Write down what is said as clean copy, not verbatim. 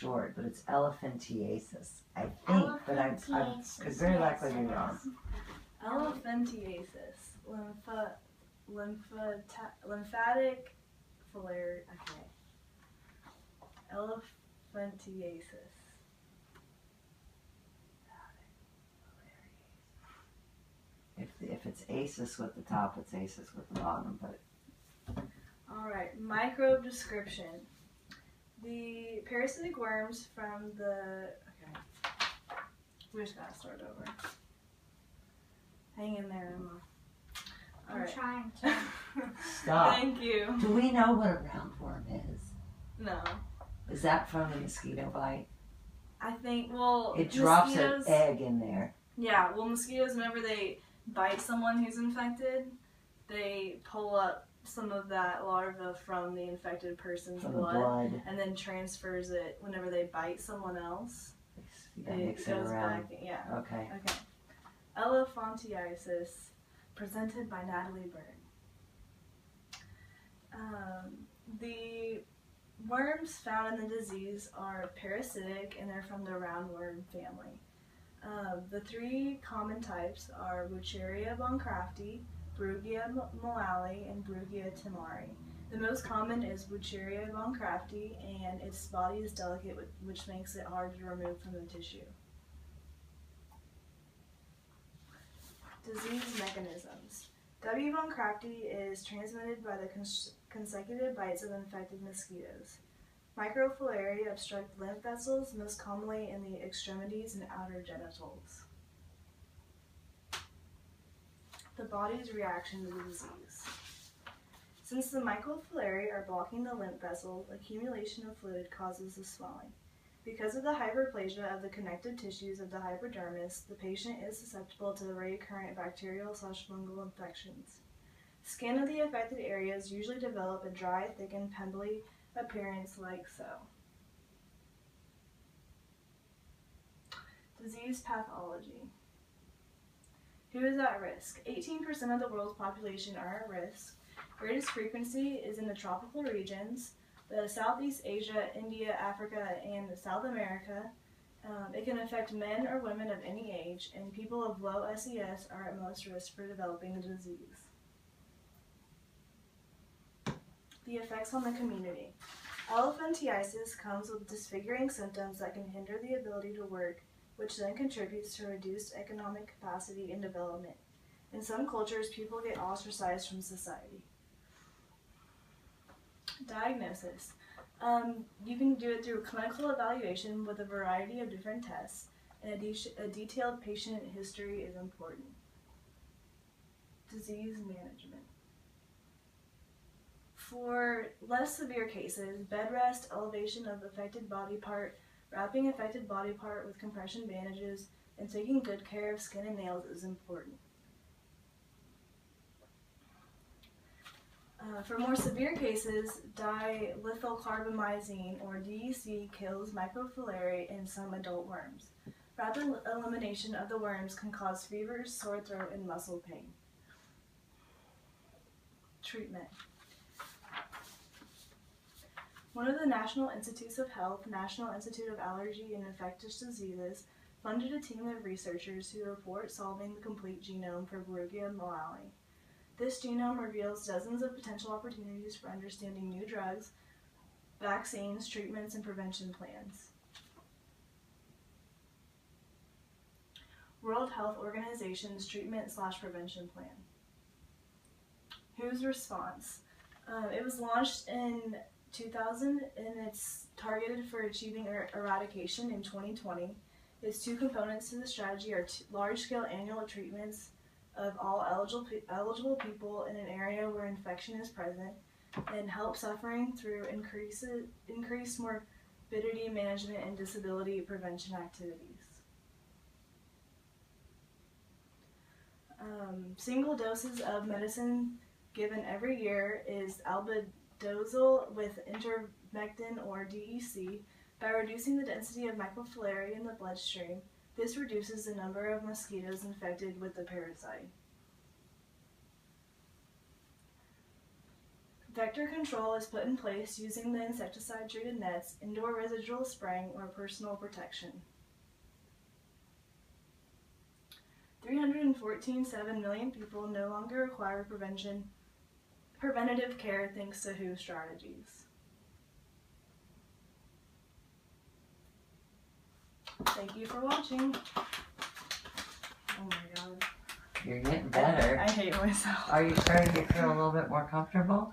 short, but it's elephantiasis, I think, but I could very likely be wrong. Elephantiasis, lymphatic filariasis. Okay. Elephantiasis. If it's asis with the top, it's asis with the bottom, but... Alright, microbe description. The parasitic worms from the... Okay. We just gotta start over. Hang in there, Emma. I'm trying to. Stop. Thank you. Do we know what a roundworm is? No. Is that from the mosquito bite? I think, well... It drops an egg in there. Yeah, well, mosquitoes, whenever they bite someone who's infected, they pull up some of that larva from the infected person's blood, and then transfers it whenever they bite someone else. It goes around. Back. Yeah. Okay. Elephantiasis, presented by Natalie Byrne. The worms found in the disease are parasitic, and they're from the roundworm family. The three common types are Wucheria bancrafti, Brugia mollali, and Brugia timari. The most common is Wucheria bancrafti, and its body is delicate, which makes it hard to remove from the tissue. Disease mechanisms. W. bancrafti is transmitted by the consecutive bites of infected mosquitoes. Microfilariae obstruct lymph vessels, most commonly in the extremities and outer genitals. The body's reaction to the disease. Since the microfilariae are blocking the lymph vessel, accumulation of fluid causes the swelling. Because of the hyperplasia of the connective tissues of the hypodermis, the patient is susceptible to recurrent bacterial/fungal infections. Skin of the affected areas usually develop a dry, thickened, pimply appearance like so. Disease pathology. Who is at risk? 18% of the world's population are at risk. Greatest frequency is in the tropical regions, the Southeast Asia, India, Africa, and South America. It can affect men or women of any age, and people of low SES are at most risk for developing the disease. The effects on the community. Elephantiasis comes with disfiguring symptoms that can hinder the ability to work, which then contributes to reduced economic capacity and development. In some cultures, people get ostracized from society. Diagnosis. You can do it through clinical evaluation with a variety of different tests, and a detailed patient history is important. Disease management. For less severe cases, bed rest, elevation of affected body part, wrapping affected body part with compression bandages, and taking good care of skin and nails is important. For more severe cases, dilithylcarbamazine, or DEC, kills microfilariae in some adult worms. Rapid elimination of the worms can cause fever, sore throat, and muscle pain. Treatment. One of the National Institutes of Health, National Institute of Allergy and Infectious Diseases, funded a team of researchers who report solving the complete genome for Brugia mollali. This genome reveals dozens of potential opportunities for understanding new drugs, vaccines, treatments, and prevention plans. World Health Organization's treatment/prevention plan. Whose response? It was launched in 2000, and it's targeted for achieving eradication in 2020. Its two components to the strategy are large-scale annual treatments of all eligible people in an area where infection is present, and help suffering through increased morbidity management and disability prevention activities. Single doses of medicine given every year is albendazole with ivermectin, or DEC. By reducing the density of microfilariae in the bloodstream, this reduces the number of mosquitoes infected with the parasite. Vector control is put in place using the insecticide-treated nets, indoor residual spraying, or personal protection. 314.7 million people no longer require preventative care thanks to WHO strategies. Thank you for watching. Oh my god. You're getting better. I hate myself. Are you starting to feel a little bit more comfortable?